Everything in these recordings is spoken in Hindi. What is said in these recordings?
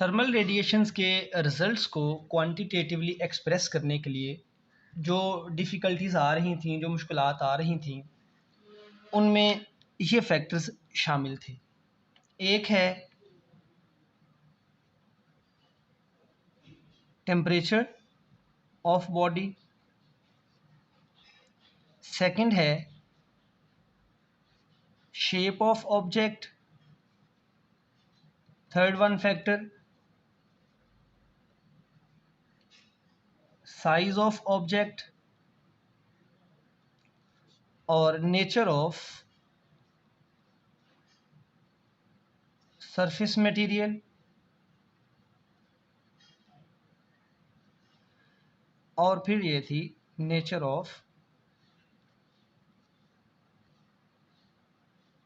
थर्मल रेडिएशंस के रिजल्ट्स को क्वांटिटेटिवली एक्सप्रेस करने के लिए जो डिफ़िकल्टीज आ रही थी, जो मुश्किलात आ रही थी, उनमें ये फैक्टर्स शामिल थे। एक है टेम्परेचर ऑफ बॉडी, सेकंड है shape of object, third one factor size of object और नेचर ऑफ सरफेस मटेरियल। और फिर ये थी nature of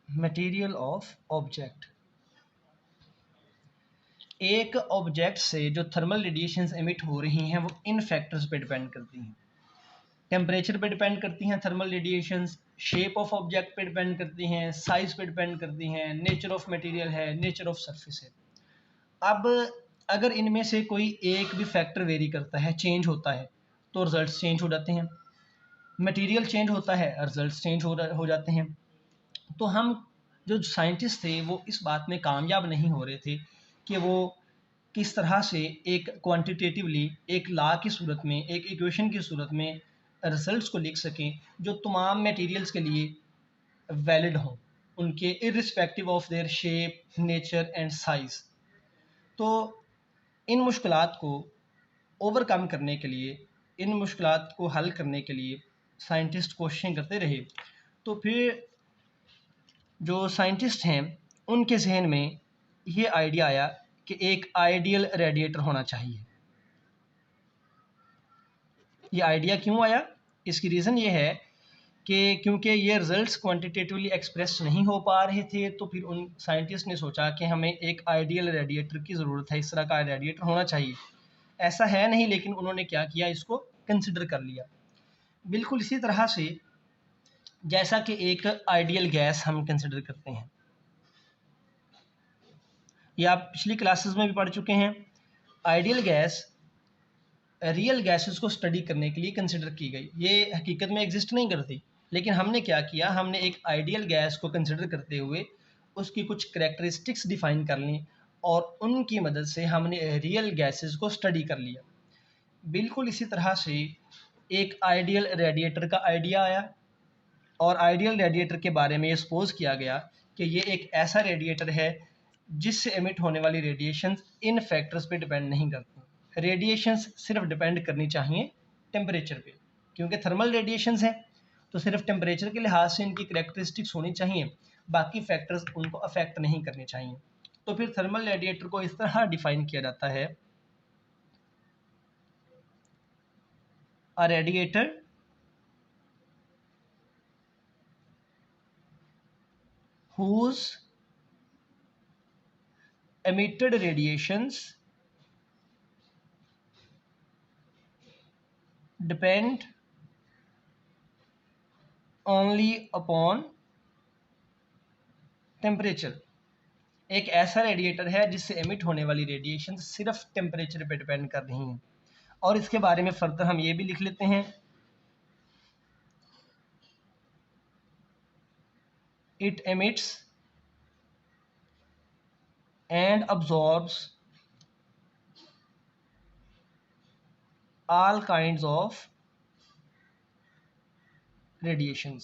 material of object. एक ऑब्जेक्ट से जो थर्मल रेडिएशंस एमिट हो रही हैं वो इन फैक्टर्स पे डिपेंड करती हैं। टेम्परेचर पे डिपेंड करती हैं thermal radiations, shape of object पे डिपेंड करती हैं, साइज पे डिपेंड करती हैं, नेचर ऑफ मटेरियल है, नेचर ऑफ सरफेस है। अब अगर इनमें से कोई एक भी फैक्टर वेरी करता है, चेंज होता है, तो रिजल्ट्स चेंज हो जाते हैं। मटेरियल चेंज होता है, रिजल्ट्स चेंज हो जाते हैं। तो हम जो साइंटिस्ट थे वो इस बात में कामयाब नहीं हो रहे थे कि वो किस तरह से एक क्वांटिटेटिवली एक लॉ की सूरत में, एक इक्वेशन की सूरत में रिजल्ट्स को लिख सकें जो तमाम मटेरियल्स के लिए वैलिड हों, उनके irrespective of their shape, nature and size. तो इन मुश्किलात को ओवरकम करने के लिए, इन मुश्किलात को हल करने के लिए साइंटिस्ट कोशिशें करते रहे। तो फिर जो साइंटिस्ट हैं उनके जहन में ये आइडिया आया कि एक आइडियल रेडिएटर होना चाहिए। ये आइडिया क्यों आया? इसकी रीज़न ये है कि क्योंकि ये रिजल्ट्स क्वांटिटेटिवली एक्सप्रेस नहीं हो पा रहे थे, तो फिर उन साइंटिस्ट ने सोचा कि हमें एक आइडियल रेडिएटर की ज़रूरत है, इस तरह का रेडिएटर होना चाहिए। ऐसा है नहीं, लेकिन उन्होंने क्या किया, इसको कंसिडर कर लिया। बिल्कुल इसी तरह से जैसा कि एक आइडियल गैस हम कंसिडर करते हैं, ये आप पिछली क्लासेस में भी पढ़ चुके हैं। आइडियल गैस रियल गैसेस को स्टडी करने के लिए कंसिडर की गई। ये हकीकत में एग्जिस्ट नहीं करती, लेकिन हमने क्या किया, हमने एक आइडियल गैस को कंसिडर करते हुए उसकी कुछ करैक्टरिस्टिक्स डिफ़ाइन कर ली और उनकी मदद से हमने रियल गैसेस को स्टडी कर लिया। बिल्कुल इसी तरह से एक आइडियल रेडिएटर का आइडिया आया और आइडियल रेडिएटर के बारे में ये सपोज किया गया कि ये एक ऐसा रेडिएटर है जिससे एमिट होने वाली रेडिएशंस इन फैक्टर्स पे डिपेंड नहीं करती। रेडिएशंस सिर्फ डिपेंड करनी चाहिए टेम्परेचर पे, क्योंकि थर्मल रेडिएशंस हैं तो सिर्फ टेम्परेचर के लिहाज से इनकी करैक्टरिस्टिक्स होनी चाहिए, बाकी फैक्टर्स उनको अफेक्ट नहीं करने चाहिए। तो फिर थर्मल रेडिएटर को इस तरह डिफाइन किया जाता है, अ radiator whose emitted radiations depend only upon temperature। एक ऐसा रेडिएटर है जिससे एमिट होने वाली रेडिएशन सिर्फ टेम्परेचर पे डिपेंड कर रही हैं। और इसके बारे में फर्दर हम ये भी लिख लेते हैं, it emits and absorbs all kinds of radiations।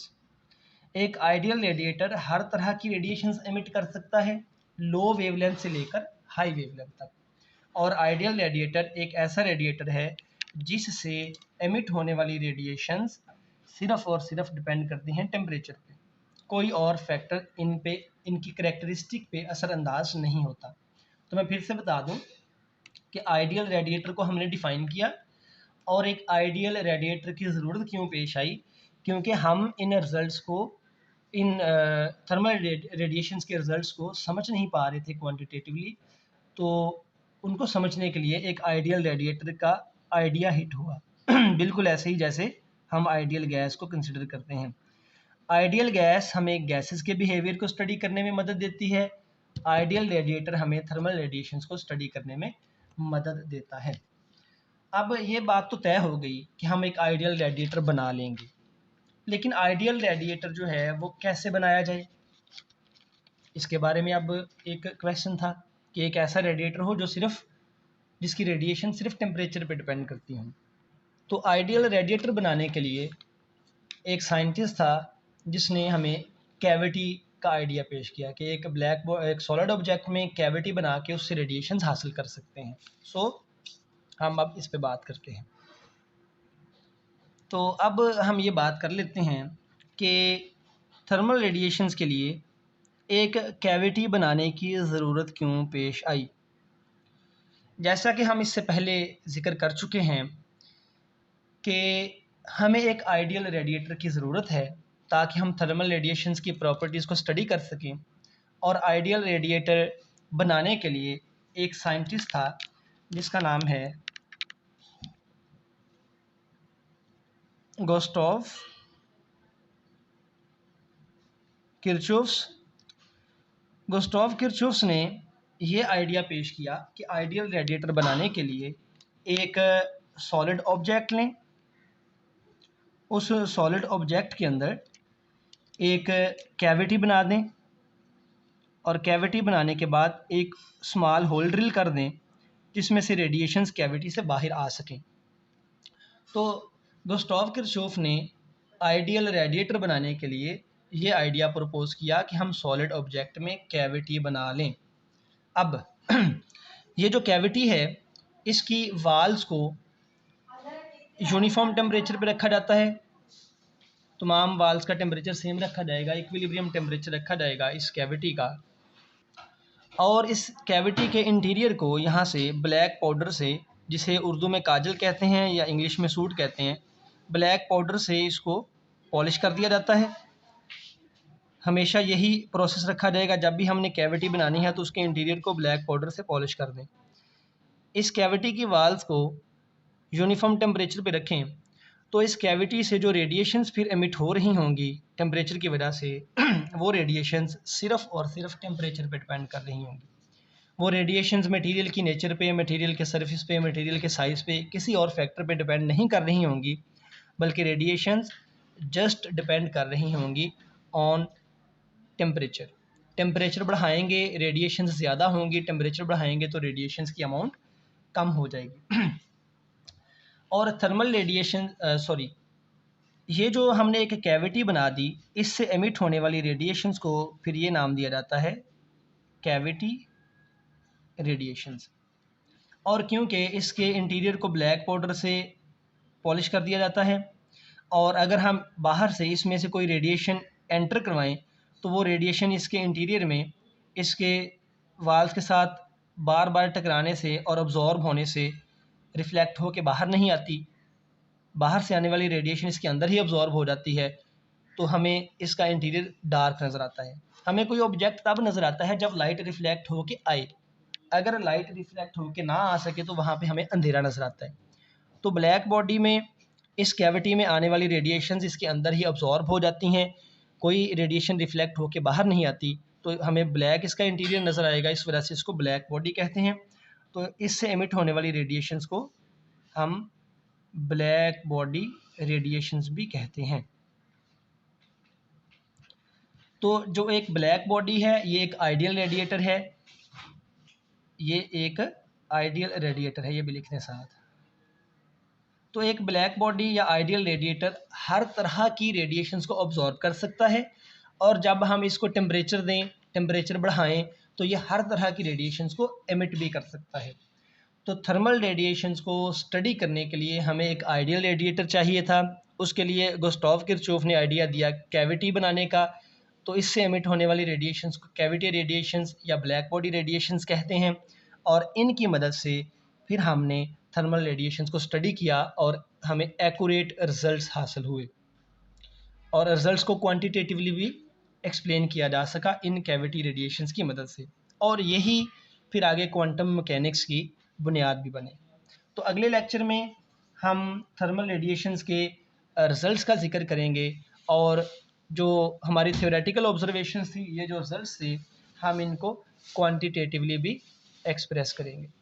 एक आइडियल रेडिएटर हर तरह की रेडिएशंस एमिट कर सकता है, लो वेवलेंथ से लेकर हाई वेवलेंथ तक। और आइडियल रेडिएटर एक ऐसा रेडिएटर है जिससे एमिट होने वाली रेडिएशंस सिर्फ और सिर्फ डिपेंड करती हैं टेम्परेचर पे, कोई और फैक्टर इन पे, इनकी करैक्टरिस्टिक पे असरअंदाज नहीं होता। तो मैं फिर से बता दूं कि आइडियल रेडिएटर को हमने डिफ़ाइन किया और एक आइडियल रेडिएटर की ज़रूरत क्यों पेश आई, क्योंकि हम इन रिज़ल्ट्स को, इन थर्मल रेडिएशंस के रिज़ल्ट्स को समझ नहीं पा रहे थे क्वांटिटेटिवली। तो उनको समझने के लिए एक आइडियल रेडिएटर का आइडिया हिट हुआ बिल्कुल ऐसे ही जैसे हम आइडियल गैस को कंसिडर करते हैं। आइडियल गैस हमें गैसेस के बिहेवियर को स्टडी करने में मदद देती है आइडियल रेडिएटर हमें थर्मल रेडिएशंस को स्टडी करने में मदद देता है। अब ये बात तो तय हो गई कि हम एक आइडियल रेडिएटर बना लेंगे, लेकिन आइडियल रेडिएटर जो है वो कैसे बनाया जाए, इसके बारे में अब एक क्वेश्चन था कि एक ऐसा रेडिएटर हो जो सिर्फ जिसकी रेडिएशन सिर्फ टेम्परेचर पे डिपेंड करती हो। तो आइडियल रेडिएटर बनाने के लिए एक साइंटिस्ट था जिसने हमें कैविटी का आइडिया पेश किया कि एक सॉलिड ऑब्जेक्ट में कैविटी बना के उससे रेडिएशंस हासिल कर सकते हैं। सो हम अब इस पे बात करते हैं। तो अब हम ये बात कर लेते हैं कि थर्मल रेडिएशंस के लिए एक कैविटी बनाने की ज़रूरत क्यों पेश आई। जैसा कि हम इससे पहले ज़िक्र कर चुके हैं कि हमें एक आइडियल रेडिएटर की ज़रूरत है ताकि हम थर्मल रेडिएशंस की प्रॉपर्टीज़ को स्टडी कर सकें। और आइडियल रेडिएटर बनाने के लिए एक साइंटिस्ट था जिसका नाम है गुस्ताव किर्चॉफ्स। गुस्ताव किर्चॉफ्स ने ये आइडिया पेश किया कि आइडियल रेडिएटर बनाने के लिए एक सॉलिड ऑब्जेक्ट लें, उस सॉलिड ऑब्जेक्ट के अंदर एक कैविटी बना दें और कैविटी बनाने के बाद एक स्मॉल होल ड्रिल कर दें जिसमें से रेडिएशंस कैविटी से बाहर आ सकें। तो गुस्ताव किर्चॉफ ने आइडियल रेडिएटर बनाने के लिए ये आइडिया प्रपोज किया कि हम सॉलिड ऑब्जेक्ट में कैविटी बना लें। अब ये जो कैविटी है इसकी वाल्स को यूनिफॉर्म टेम्परेचर पे रखा जाता है, तमाम वाल्स का टेम्परेचर सेम रखा जाएगा, इक्विलिब्रियम टेम्परेचर रखा जाएगा इस कैविटी का। और इस कैविटी के इंटीरियर को यहाँ से ब्लैक पाउडर से, जिसे उर्दू में काजल कहते हैं या इंग्लिश में सूट कहते हैं, ब्लैक पाउडर से इसको पॉलिश कर दिया जाता है। हमेशा यही प्रोसेस रखा जाएगा, जब भी हमने कैविटी बनानी है तो उसके इंटीरियर को ब्लैक पाउडर से पॉलिश कर दें। इस कैविटी की वाल्स को यूनिफॉर्म टेम्परेचर पे रखें तो इस कैविटी से जो रेडिएशंस फिर एमिट हो रही होंगी टेम्परेचर की वजह से वो रेडिएशंस सिर्फ और सिर्फ टेम्परेचर पे डिपेंड कर रही होंगी। वो रेडिएशंस मटेरियल की नेचर पे, मटेरियल के सरफेस पे, मटेरियल के साइज़ पे, किसी और फैक्टर पे डिपेंड नहीं कर रही होंगी, बल्कि रेडिएशंस जस्ट डिपेंड कर रही होंगी ऑन टेम्परेचर। टेम्परेचर बढ़ाएंगे रेडिएशंस ज़्यादा होंगी, टेम्परेचर बढ़ाएंगे तो रेडिएशंस की अमाउंट कम हो जाएगी। और थर्मल रेडिएशन ये जो हमने एक कैविटी बना दी, इससे एमिट होने वाली रेडिएशंस को फिर ये नाम दिया जाता है कैविटी रेडिएशंस। और क्योंकि इसके इंटीरियर को ब्लैक पाउडर से पॉलिश कर दिया जाता है और अगर हम बाहर से इसमें से कोई रेडिएशन एंटर करवाएं तो वो रेडिएशन इसके इंटीरियर में इसके वाल्स के साथ बार बार टकराने से और अब्जॉर्ब होने से रिफ्लेक्ट हो के बाहर नहीं आती, बाहर से आने वाली रेडिएशन इसके अंदर ही अब्जॉर्ब हो जाती है, तो हमें इसका इंटीरियर डार्क नज़र आता है। हमें कोई ऑब्जेक्ट तब नज़र आता है जब लाइट रिफ्लेक्ट हो के आए, अगर लाइट रिफ्लेक्ट हो के ना आ सके तो वहाँ पे हमें अंधेरा नज़र आता है। तो ब्लैक बॉडी में इस कैविटी में आने वाली रेडिएशंस इसके अंदर ही अब्जॉर्ब हो जाती हैं, कोई रेडिएशन रिफ्लेक्ट होके बाहर नहीं आती, तो हमें ब्लैक इसका इंटीरियर नज़र आएगा, इस वजह से इसको ब्लैक बॉडी कहते हैं। तो इससे एमिट होने वाली रेडिएशंस को हम ब्लैक बॉडी रेडिएशंस भी कहते हैं। तो जो एक ब्लैक बॉडी है ये एक आइडियल रेडिएटर है, ये एक आइडियल रेडिएटर है, ये भी लिखने साथ। तो एक ब्लैक बॉडी या आइडियल रेडिएटर हर तरह की रेडिएशंस को ऑब्जॉर्व कर सकता है और जब हम इसको टेम्परेचर दें, टेम्परेचर बढ़ाएं तो ये हर तरह की रेडिएशंस को एमिट भी कर सकता है। तो थर्मल रेडिएशंस को स्टडी करने के लिए हमें एक आइडियल रेडिएटर चाहिए था। उसके लिए गुस्ताव किर्चॉफ ने आइडिया दिया कैविटी बनाने का। तो इससे एमिट होने वाली रेडिएशंस को कैविटी रेडिएशंस या ब्लैक बॉडी रेडिएशंस कहते हैं और इनकी मदद से फिर हमने थर्मल रेडिएशंस को स्टडी किया और हमें एक्यूरेट रिजल्ट्स हासिल हुए और रिजल्ट्स को क्वांटिटेटिवली भी एक्सप्लेन किया जा सका इन कैविटी रेडिएशंस की मदद से, और यही फिर आगे क्वांटम मैकेनिक्स की बुनियाद भी बने। तो अगले लेक्चर में हम थर्मल रेडिएशंस के रिजल्ट्स का जिक्र करेंगे और जो हमारी थ्योरेटिकल ऑब्जर्वेशंस थी, ये जो रिजल्ट्स थे, हम इनको क्वांटिटेटिवली भी एक्सप्रेस करेंगे।